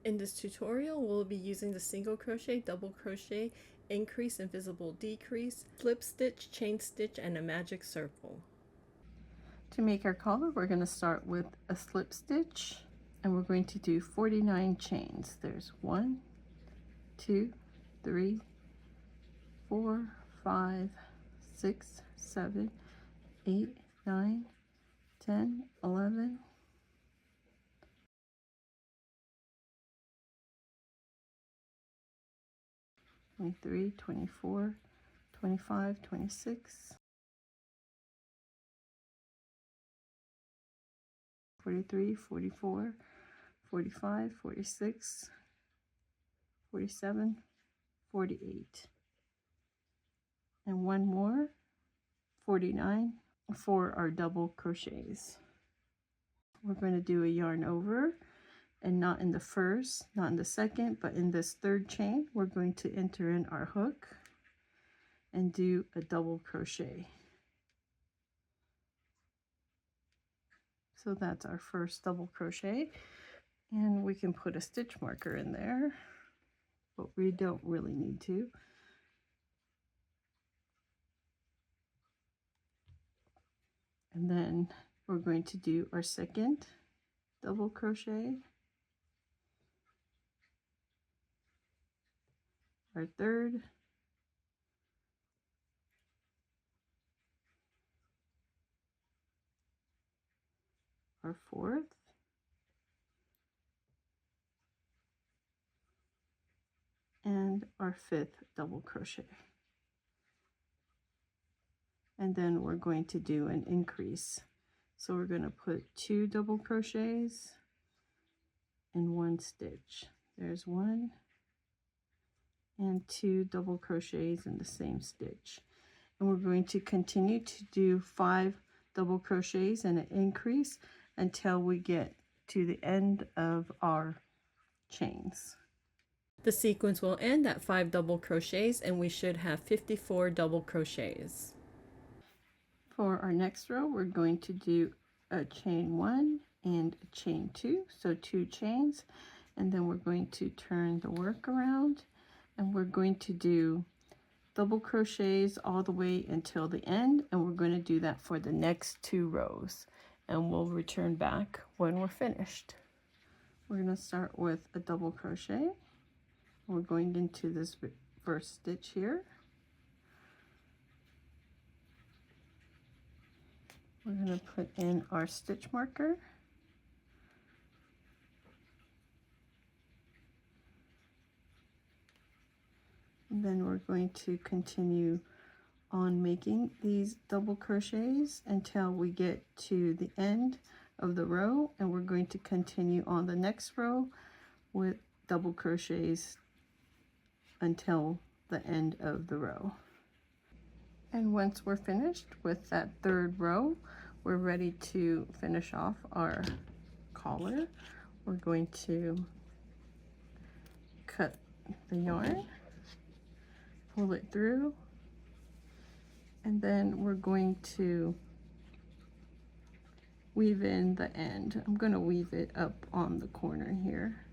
In this tutorial, we'll be using the single crochet, double crochet, increase, invisible decrease, slip stitch, chain stitch, and a magic circle. To make our collar, we're going to start with a slip stitch, and we're going to do 49 chains. There's 1, 2, 3, 4, 5, 6, 7, 8, 9, 10, 11, 23, 24, 25, 26, 43, 44, 45, 46, 47, 48. And one more, 49 for our double crochets. We're going to do a yarn over, and not in the first, not in the second, but in this third chain, we're going to enter in our hook and do a double crochet. So that's our first double crochet, and we can put a stitch marker in there, but we don't really need to. And then we're going to do our second double crochet, our third, our fourth, and our fifth double crochet. And then we're going to do an increase. So we're going to put 2 double crochets and 1 stitch. There's 1 and 2 double crochets in the same stitch. And we're going to continue to do 5 double crochets and an increase until we get to the end of our chains. The sequence will end at 5 double crochets, and we should have 54 double crochets. For our next row, we're going to do a chain 1 and a chain 2, so 2 chains, and then we're going to turn the work around, and we're going to do double crochets all the way until the end, and we're going to do that for the next 2 rows, and we'll return back when we're finished. We're going to start with a double crochet. We're going into this first stitch here. We're going to put in our stitch marker. And then we're going to continue on making these double crochets until we get to the end of the row, and we're going to continue on the next row with double crochets until the end of the row. And once we're finished with that third row, we're ready to finish off our collar. We're going to cut the yarn, pull it through, and then we're going to weave in the end. I'm going to weave it up on the corner here.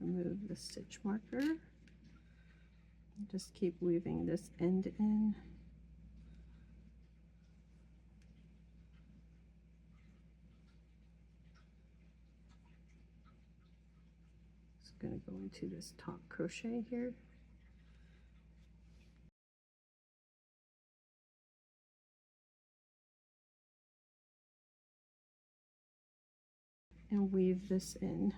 Remove the stitch marker. Just keep weaving this end in. Just going to go into this top crochet here. And weave this in.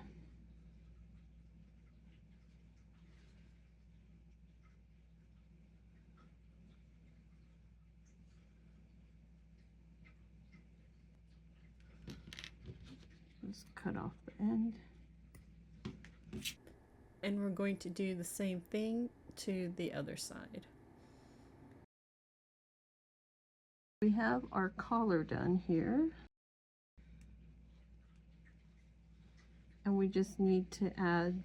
cut off the end. And we're going to do the same thing to the other side. We have our collar done here. And we just need to add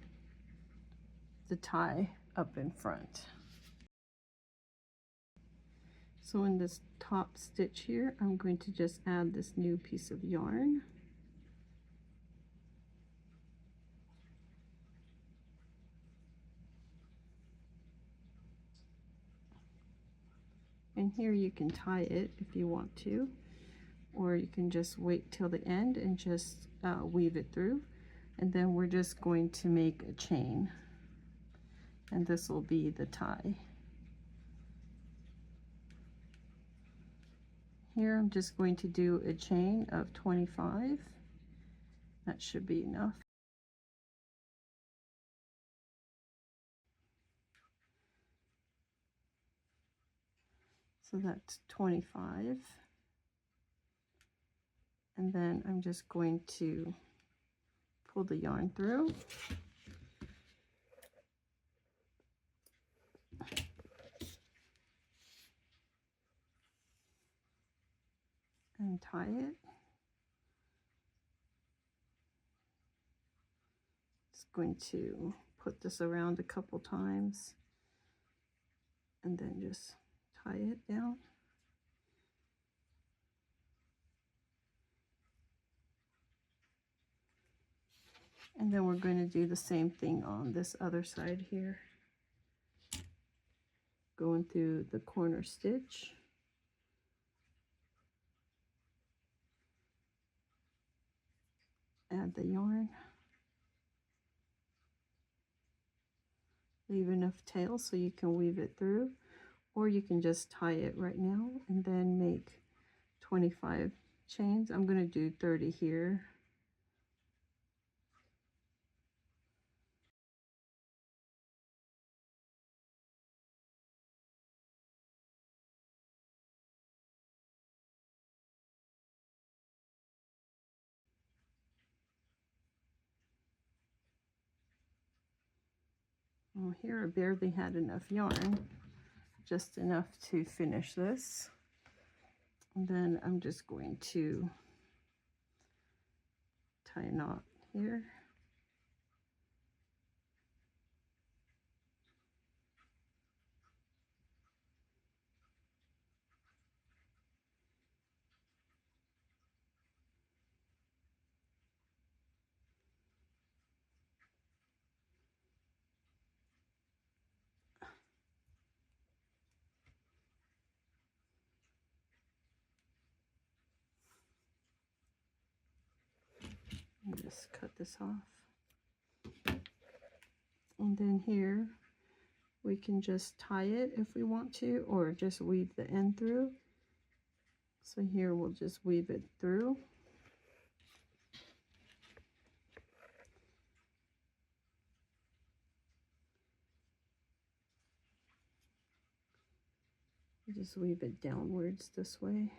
the tie up in front. So in this top stitch here, I'm going to just add this new piece of yarn. And here you can tie it if you want to, or you can just wait till the end and just weave it through. And then we're just going to make a chain. And this will be the tie. Here I'm just going to do a chain of 25. That should be enough. So that's 25. And then I'm just going to pull the yarn through. And tie it. Just going to put this around a couple times and then just tie it down. And then we're going to do the same thing on this other side here. Going through the corner stitch. Add the yarn. Leave enough tail so you can weave it through, or you can just tie it right now and then make 25 chains. I'm going to do 30 here. Well, here I barely had enough yarn, just enough to finish this. And then I'm just going to tie a knot here. And just cut this off. And then here we can just tie it if we want to, or just weave the end through. So here we'll just weave it through. Just weave it downwards this way.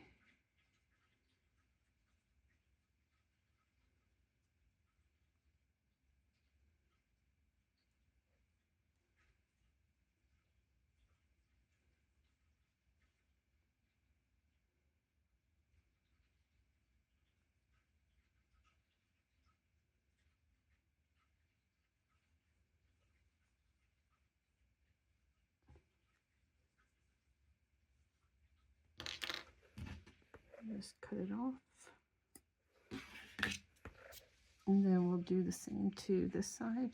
Just cut it off. And then we'll do the same to this side.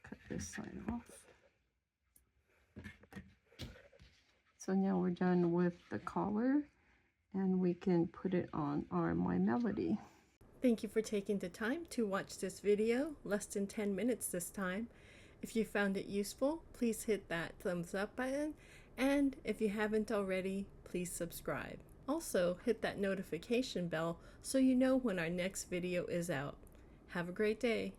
Cut this side off. So now we're done with the collar, and we can put it on our My Melody. Thank you for taking the time to watch this video, less than 10 minutes this time. If you found it useful, please hit that thumbs up button, and if you haven't already, please subscribe. Also, hit that notification bell so you know when our next video is out. Have a great day.